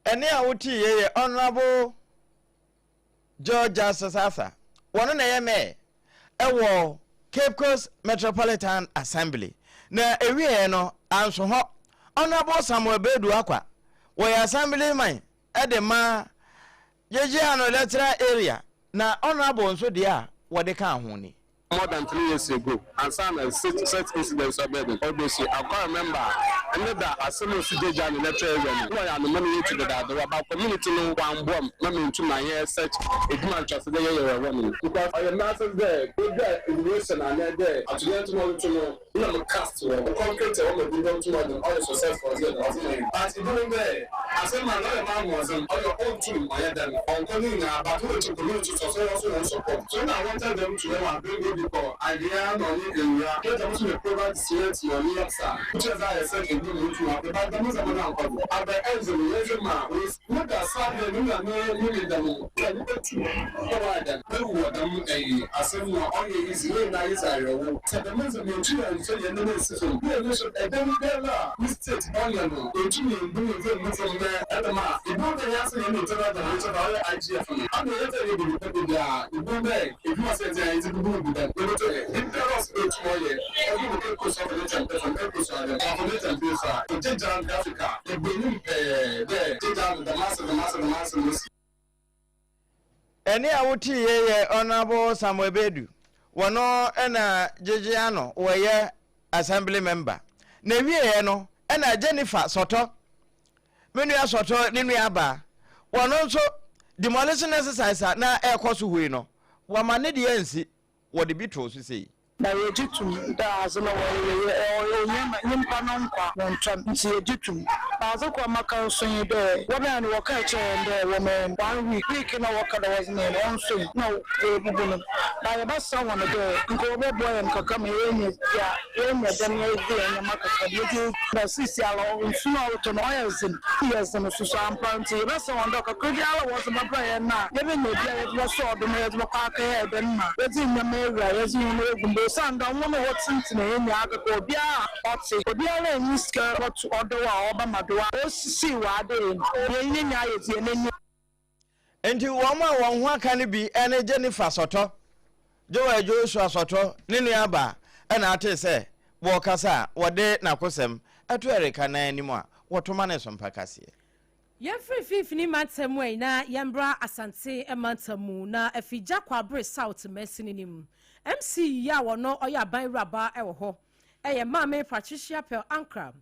Any auti honorable George Sasa. One name a Cape Coast Metropolitan Assembly. Na ewie no anso ho honorable Samuel Bedu akwa we assembly man e de ma yeje ano electoral area na honorable nso de a wo de ka ho ni more than 3 years ago, and some such incidents are better. Obviously, I can't remember another assembly CJ in electoral area. Who are the money to the data about community no one bomb, coming to my hair, such a demand just the year you're running. Because I am not there, good there, in Wilson and there, and to get to know, you know, cast to the concrete, or the don't to know, all successful. But doing there, I said my man was on your own team, I had them on coming about to community also support. So now I wanted them to know and bring people idea no need area get them to provide students your needs which is I said in good to have but them is an uncle at the end of the lesson man is not that sad you need them provide them them assembly on your easy nice area so the means of and so you know system them there we state on you know to bring them from there at the mark you don't answer any to that the IGF and the other you be there you don't there if you say there is a good that any awuti ye honorable Samuel Bedu wono ena jejeano woye assembly member na wie no ena Jennifer Soto menu asoto ninu aba wono nso demolition exercise na ekoso hui no wamane de ansi what the bit was say. Na yejitum da azuna wo nyimpa no nkwa wontram nti yejitum azo kwa maka so yede wona ni waka che nde wo men 1 week na waka da was ne on so no bubu no ba ye ba so wona de nko be boy en kaka me yenye ya yenye dem ye de maka ka de na sisi ala nsu na to no yesin yesin so so ampanti ba so wona ka kodi ala was ba ba ye na ye be no bia ye so do me ye ba ka ye de ma ye ti nyama ewura ye ti no egumbe sanda wono wotinti na eni agako bia oti obia la ni ska otu odo wa oba madoa osisi wa ade ye nyanya ayeti eneni enti wo ma won ho aka ne bi ene Jennifer Soto Jowa Joshua Soto ninu aba ena ate se wo kasa wode na kosem atu ereka na animu a wotoma ne sompa kase ye free matem we na yembra asante emantamu na afija kwabre south mesininim MC ya wono oya ban raba ewo ho eye mame Patricia Pel Ankra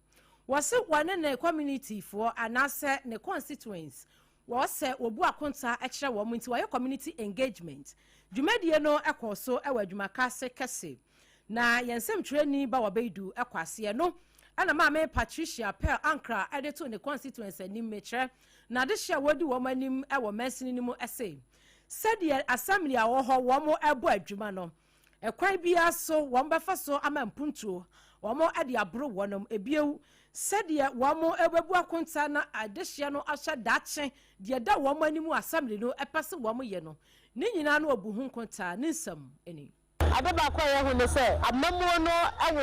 wose wane ne community for anase ne constituents wose obu akonta ekire wo mu nti waye community engagement dwumadie no ekoso ewo adwumakase kese na yensem treni ba wabeidu ekwase no ana mame Patricia Pel Ankra edeto ne constituents anim metre na de hye wodi wo manim ewo mesininim ese said ye assembly a wo ho wo mo ebo adwuma no ekwan bia so wo mbefa so amampuntuo wo mo ade abro wonom ebiew said ye wo mo ebebu akonta na adehye no ahye dache de da wo mo animu assembly no epese wo mo ye no ni nyina no obuhu konta ni nsam eni Adeba kwa ya hu ne se amamuo no ewo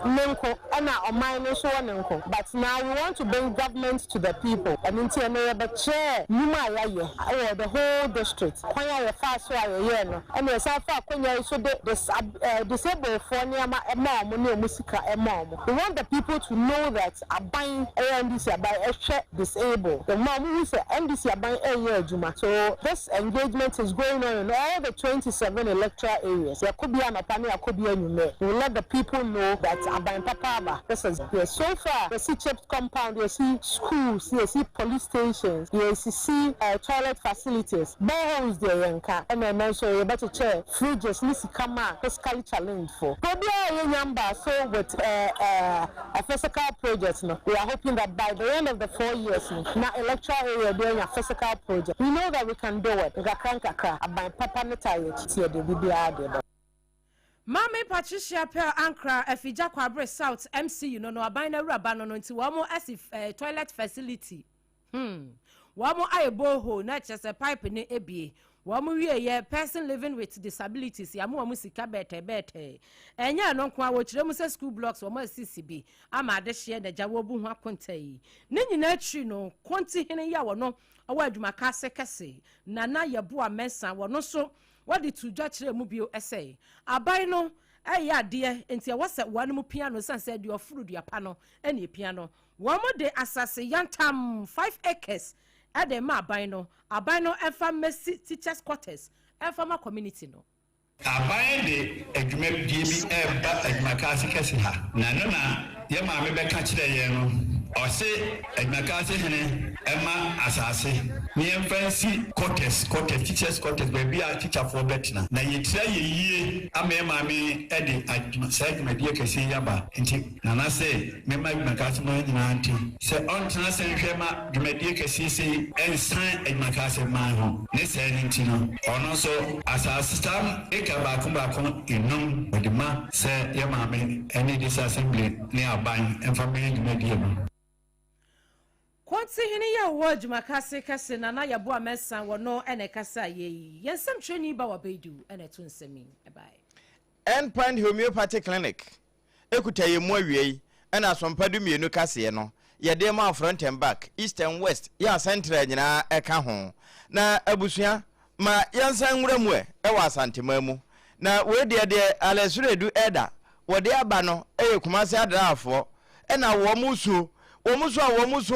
nenko na oman no so nenko but now we want to bring government to the people and nti no ye be chair numa ya ye the whole district kwanya ye fa so aye no and ye sa fa kwanya so the disabled for niama emom no musika emom we want the people to know that aban ndc aban ehwe disabled the mom who say ndc aban eye adwuma so this engagement is going on in all the 27 electoral areas areas. Yakobia Mapani, Yakobia Nume. We let the people know that Aban Papa, this is so far. You see church compound, you see schools, you see police stations, you see toilet facilities, boreholes there, Yanka, and then also you're about to check fridges, Nisikama, fiscally challenged for. Probably a number, so with a physical project, no, we are hoping that by the end of the 4 years, now electoral area doing a physical project, we know that we can do it. We can Aban Papa Netaye, here the BBA. Mami Patricia Pearl Ankra Efija Kwabre South MCU no abina rabano no nti wamo asif toilet facility. Wamo aye boho na chese pipe ne ebie. Wamo wie ye person living with disabilities ya mu sika bete. Enya no kwa wo kire mu se school blocks wamo CCB ama ade hye na jawo bu ho akonta yi. Ne nyina twi no konti hene ya wo no awa adwuma kase nana yebo amensa wo no so what did to judge mu bio essay abai no ya de enti wase wan mu piano san said your fruit your pano any piano one more day asase yantam 5 acres at the ma abai no efa mercy teachers quarters efa ma community no abai de adwuma die bi eba adwuma kase ha na no na ye ma me be ka kire ye no o se adwuma kase hene ema asase ni fancy quarters teachers quarters be a teacher for betina na ye tira ye yie ama me ede adwuma adwuma die kase yaba nti na na se me ma adwuma kase no nyina nti se on tena se hwe ma adwuma die kase se ensan adwuma kase ma ho ne se nti no ono so asase tam baako inum odima se ye maame ene dis assembly ne aban enfamily media no Kwanti hini ya wajuma kase na ya bo amesa wono ene kasa ye yensem training ba wabedu ene tunsemi ebai Endpoint Homeopathic Clinic ekuta ye mu awie ena sompadu mienu kase no ye de ma front and back east and west ya central nyina eka ho na abusua ma yansan nwura mu e wa asantema mu na we de alesuredu eda wo de aba no kumase adraafo ena wo musu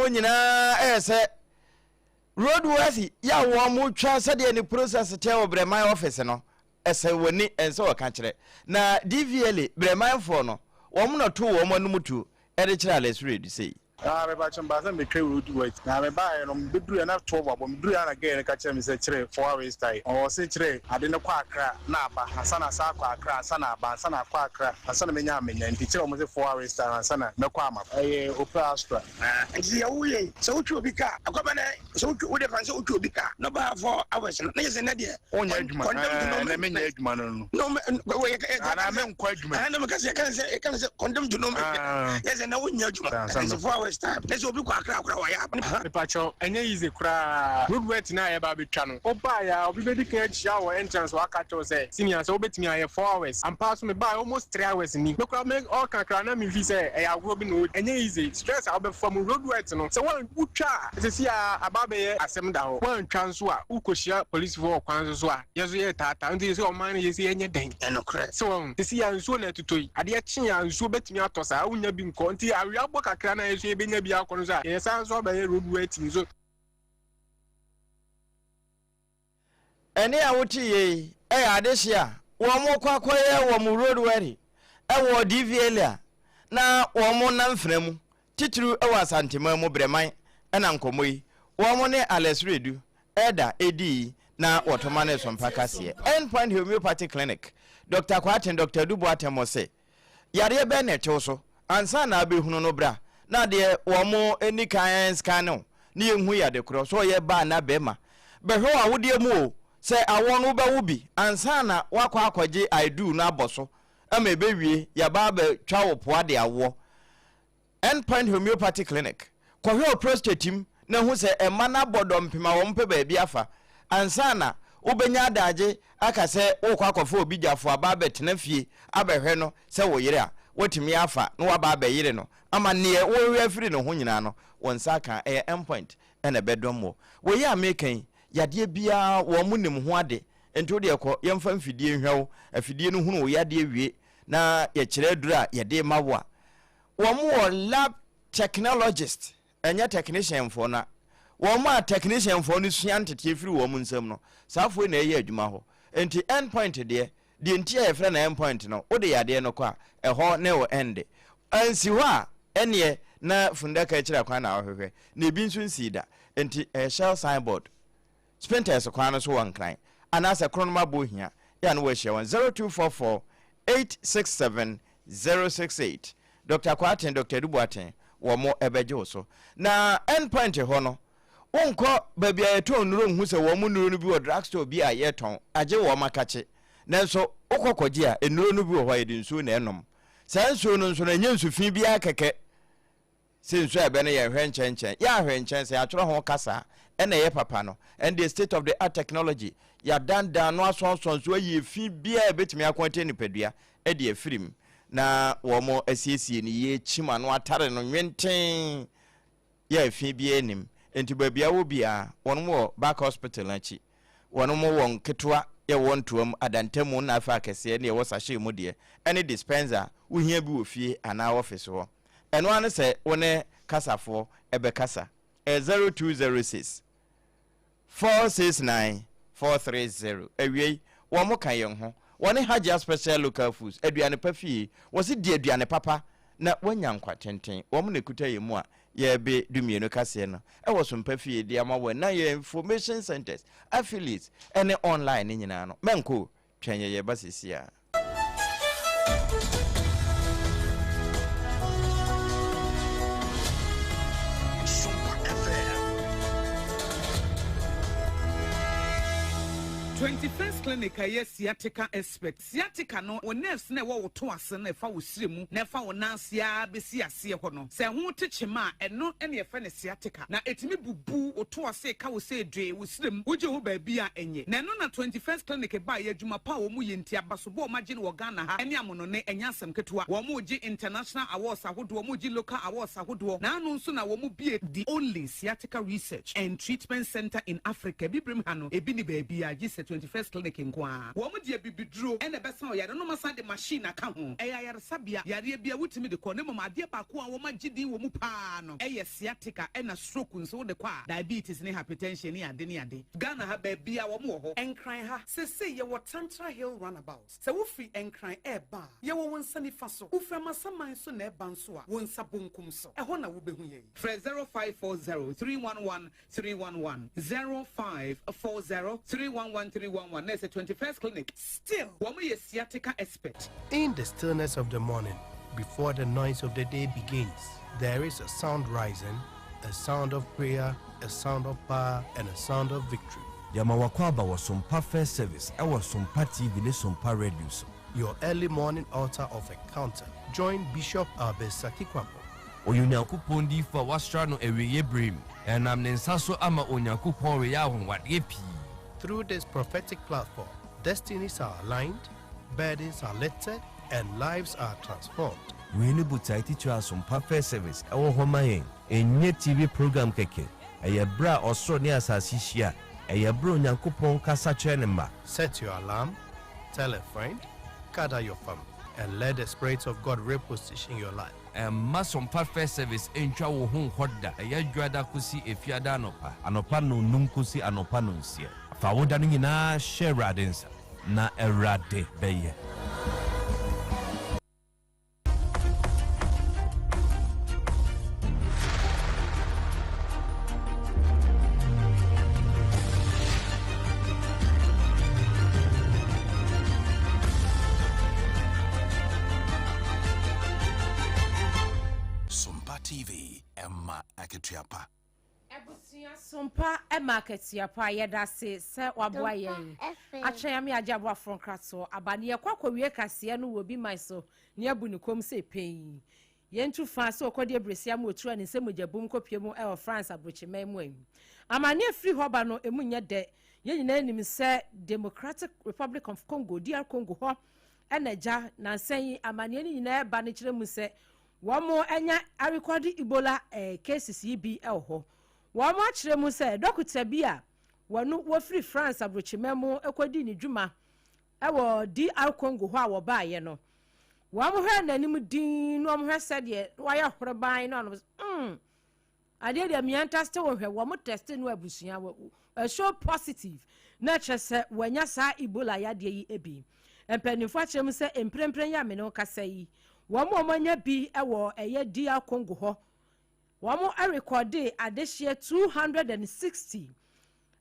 nyina se road wasi ya wo mu twa se de ni process te wo breman office no ese woni ense wo ka kire na DVL breman fo no wo mu no to wo mu anumutu ede kire alesuredu sei be ba chamba se me kwe wood wait na me ba no beduru na to bo beduru na ge ka kire me se kire 4 hours time o se kire ade ne kwa akra na aba asana sa kwa akra asana aba asana kwa akra asana menya nti kire mo se 4 hours time asana me kwa ama opera astra nti ya wuye se wutu obika akwa na se wutu wo de fan se wutu obika no ba 4 hours na ye se na de onya adwuma na menya adwuma no we ana me nkwa adwuma ana me ka se condemn to no ye se na wonya adwuma 4 hours time let's obi kwa akra wa ya pacho enye easy kra road wet na ya ba betwa no oba ya obi bedi kan chia wo entrance wa ka cho say senior so obetimi aye 4 hours and pass me by almost 3 hours ni no kra make all kakra na me fi say e agro bi no enye easy stress out be from road wet no so one butwa se si ababe ye asem da ho one twanso a ukohia police for kwanso so a yeso ye tata nti se o man ye se enye den eno kra so se si ya nso na tutoi ade chi ya nso betimi atosa unya bi nko nti awi agbo kakra na yeso ebenya bi akono so yes so be road waiting so ene a wuti ye adehia wo mo kwakoye wo mu road wari wo DVL na wo mo na mframu titru asantema mu breman ena nkomoyi wo mo ne alesredu eda edi na otomane sompakase Endpoint Homeopathic Clinic Dr. Kwaten Dr. Dubu Atemose yare be ne tewo ansa na abehunu no bra na de wo mo eni kan scan no ni ehu ya de kro so ye ba na bema behwe a wode mu se awon no ba wubi ansa na wakwa akwaje I do na aboso ama ebewie ya ba ba twa wo poa de awo Endpoint Homeopathic Clinic kohwe prostate im na hu se ema na bodom pema wo mpe ba bia afa ansa na ubenya adaje aka se wokwa akofo obi jafo aba betena fie abehwe no se wo yire a wotimi afa no waba abayire no ama ne wo wi afiri no ho nyina no wonsa kan Endpoint ene bedom wo wo ya mekan yade bia wo munim ho ade ento de ekọ yemfa mfidie hwewo afidie no hunu wo yade wie na ye kire dura yade mawo a wo mo lab technologist enya technician for na wo mo technician for no sua ntete afiri wo mu nsam no safo na ye adwuma ho enti Endpoint de the entire friend endpoint no wo de yade no kwa eho ne wo end ansi ho a ene na fundaka kira kwa na ohwehwe na ebi nso nsida enti shell signboard sprinters kwa no so wankran anasa kronoma bohia ya no we share 0244 867 068 Dr. Kwaten Dr. Dubuaten wo mo ebeje so na endpoint ho no wonko babia yeton nuro hu se wo mo nuro no bi wo drugstore bi a yeton age wo makache nanso okokoje a enuro no bi wo ho yedi nsu na enom sanso no nso na nyensu fi bi akeke sinso ebe na ye hwenchenchen ya hwenchense ya tro ho kasa ena ye papa no and the state of the art technology ya dan no asonson so ye fi bi a betimi akwante nipadua e de afirim na wo mo asiesie ni ye chima no atare no nwenten ya fi bi enim enti babia wo bia wono mo back hospital anchi wono mo won ketwa ye won tuam adantemu na afa kese ne wo sahye mu de ene dispenser wo hia bi wo fie ana office ho eno ane se wone kasafo ebe kasa 0206 469 430 ewie wo mo kan yen ho wone Haja special local foods aduane pa fie wo se di aduane papa na wanya nkwa tenten wo mo ne kuta yemu a ye be dumienu kase no e wo SOMPA fie di ama wo na ye information centers affiliates ene online nyina no menko twenye ye basisia 21st clinic aye sciatica expert sciatica no o nerves na wo to ase na fa wo siremu na fa wo nansia besi ase ho no se ho techema eno ene ye fa ne sciatica na etimi bubu o to ase ka wo se dwe wo siremu wo je ho ba bia enye na no na 21st clinic ba ye adwuma pa wo mu ye ntia basobo ma je ne wo Ghana ha ene amono ne enya asem ketewa wo mu je international awards ahodo wo mu je local awards ahodo na anu nso na wo mu bie the only sciatica research and treatment center in Africa bibrim ha no ebi ni ba bia je 21st clinic nkwa wo mu de bibidro ene besa o yare no masa de machine aka ho yare sabia yare bia wutimi de ko ne mama de ba ko a wo magidi wo mu pa no sciatica ena stroke nso de kwa diabetes ne hypertension ne ade ne ade Ghana ha ba bia wo mu ho enkran ha se ye wo Tantra Hill runabout se wo free enkran ba ye wo wonsani fa so wo fra masaman so na ba nso a wo nsa bonkum so ho na wo behu ye 0540 311 311 0540 311 311 There's a 21st clinic. Still, one more sciatica expert. In the stillness of the morning, before the noise of the day begins, there is a sound rising, a sound of prayer, a sound of power, and a sound of victory. Yamawakwaba was SOMPA First Service. I was SOMPA TV, SOMPA Radio. Your early morning altar of encounter. Join Bishop Abesaki Kwampo. Onyankopon di fa wastrano eweye brim. And am nensaso ama onyankopon we ya won wade pi. Through this prophetic platform, destinies are aligned, burdens are lifted, and lives are transformed. We need to teach us SOMPA First Service. Our home enye TV program keke. Bra osro ni asasi hia. Bro Nyankopon kasa chenema. Set your alarm, tell a friend, gather your family, and let the Spirit of God reposition your life. Ma SOMPA First Service entwa wo hu hoda. Dwada kusi efiada anopa. Anopa no num kusi anopa no nsie. Fa woda no nyina share radensa na erade beye. SOMPA TV Emma Aketiapa. SOMPA Aketiapa yeda se waboa yen achayami ajabwa from kraso abani ye kwakwa wie kase no wo bi mai so ne abu ni kom se pen yentu fa se okode bresia mo otu ani se mojabum kopiemu e France abrochema mu am amani free hoba no emunye de ye nyina anim se Democratic Republic of Congo DR Congo ho enaja na nsan amani ni nyina ba ne kire mu se wo mo enya a record Ebola cases yi bi ho wo mo kire mu se doctor bia wonu wo free France abrochema mu ekodi ni dwuma wo DR Congo ho a wo ba ye no wo mo hwe nanim din no mo hwe se de wo ya horoban no no ade de mianta ste wo hwe wo mo test no abusua wo show positive na che se wanya sa Ebola ya de yi ebi empanifo akyerem se emprempren ya me no kasa yi wo mo manya bi ewo eye DR Congo ho wo mo recorde adehye 260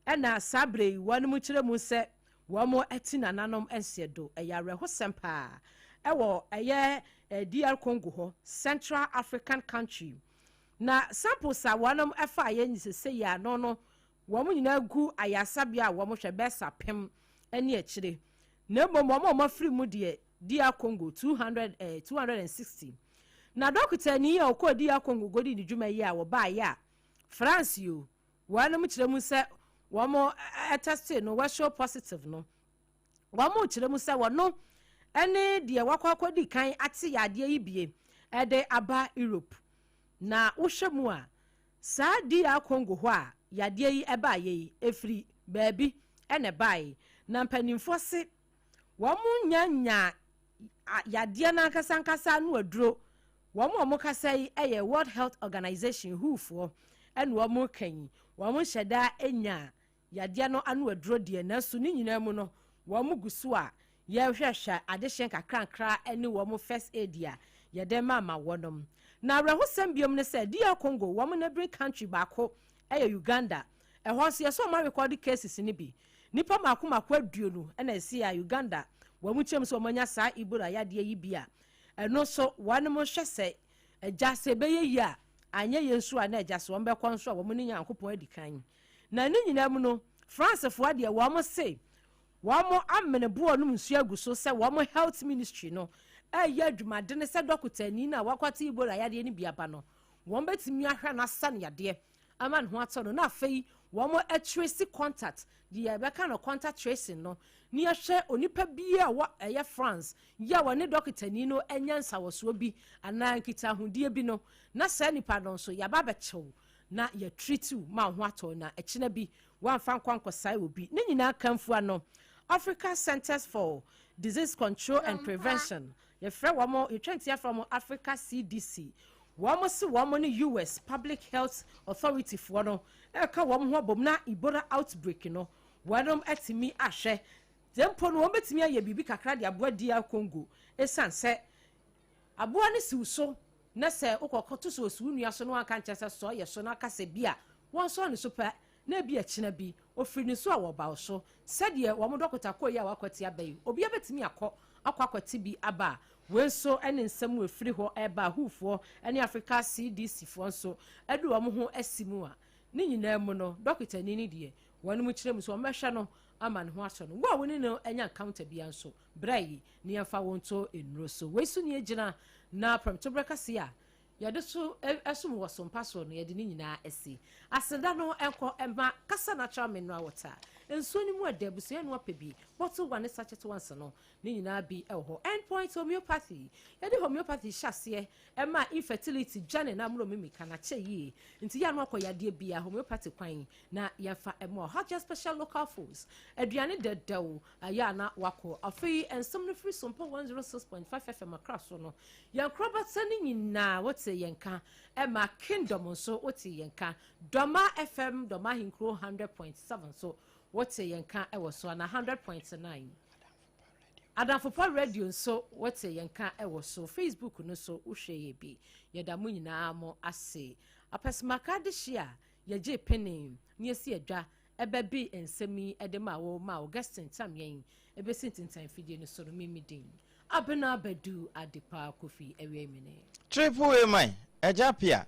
ena sabre wonu mu kyeremu se wo mo ati nananom ensedo eyare ho sempa ewo eye DR Congo ho Central African country na samples a wonom efa ye nyisese ya no wo mo nyina gu ayasabia wo mo hwe besa pem ene akire na mo free mu de DR Congo 260 na doctor ni ya okọ DR Congo godi ni dwuma yi a wo ba ya France yo wonom kyeremu se wo mo test no we show positive no wo mo kyeremu se wo no ene de wakwakodi kan ate yade yi bie ede aba Europe na wohwemu a saa DR Congo ho a yade yi eba yi efri baabi ene bai na mpanimfo se wo mu nyanya yade na kasankasa no aduro wo mo kasa yi eye World Health Organization WHO ene wo mo kan wo mo hyeda enya yade no anu aduro de na so ni nyina mu no wo mo gusu a ye hwehwe adehyen kakrankra ene wo mo first aid ya ye dem mama wonom na awrehosem biom ne se DR Congo wo mo neighboring country baako eye Uganda ho so ye so ma record cases ni bi nipa mako aduonu ena esi ya Uganda wo mu chem so manya saa Ebola yade yi bia eno so wonom hwese ajase beye yi a anye yensu a na ajase wo mbekọ nso a wo mo ni Nyankopon adikan na ni nyina mu no France fo ade wo mo se wamo amene buo no nsu aguso se wamo health ministry no ya adwumade ne se doctor ni na wakwata Ebola yade ni biaba no won betimi ahwe na san yade aman ho ato no na afei wamo trace contact the beka no contact tracing no ni ahwe onipa bia wa France ya woni doctor ni no enyansa woso bi ana nkita hodie bi no na sa nipa no so ya ba bechew na ya treat you ma ho ato na ekina bi wan fan kwankosai obi ne nyina kanfu ano Africa Centers for Disease Control and Prevention. Ye frɛ wamo etwentia from Africa CDC. Wamo se wamo ni US Public Health Authority for no. Eka wamo ho bom na Ebola outbreak no. Wanom etimi ahwe. Dempo no won betimi aye bibi kakra de aboa DR Congo. Esan se aboa ne siwso na se ukokoto so suunua so no aka nkyese so ye so na aka se bia. Won so ne so pa na bi akina bi ofiri ni so a wo ba so sede wo mo dokota ko ya wakwati abai obi abetimi akwati bi aba we so ene nsem we firi ho eba hufo ene Africa CDC fo so edu wo mo ho asimu a ni nyina mu no dokota ni de wonu mu kire mu so mehwe no ama ne ho aso no wo woni no enya counter bia nso brai ni afa wonto enuro so we so ni egina na from tobrekase a yade so esum wo SOMPA so no yade ni nyina esi aseda no enko ema kasa na cha menu awota enso ni mu adabuso enu apebi bottle one sachet once no ni nyina bi eho endpoint homeopathy yade homeopathy hyase ema infertility jane na mro mimika na che yi nti ya no akoyade bia homeopathy kwan na yafa emo hot special local foods aduane dedew aya na wako afi ensum no free SOMPA 106.5 FM across no yankroba tani nyina wote yenka ema kingdom so wote yenka doma FM doma hinkro 100.7 so wote yenka ewo so na 100.9 Adamfopa radio so wote yenka ewo so Facebook no so uhweye bi yedamu nyina mo ase apesmaka de hia yeje penin ni esi adwa ebebi ensemi edema wo ma Augustine tamyen ebesintintan fidie no so no mimidin abena badu adepa kofie ewe mene triple way man ejapia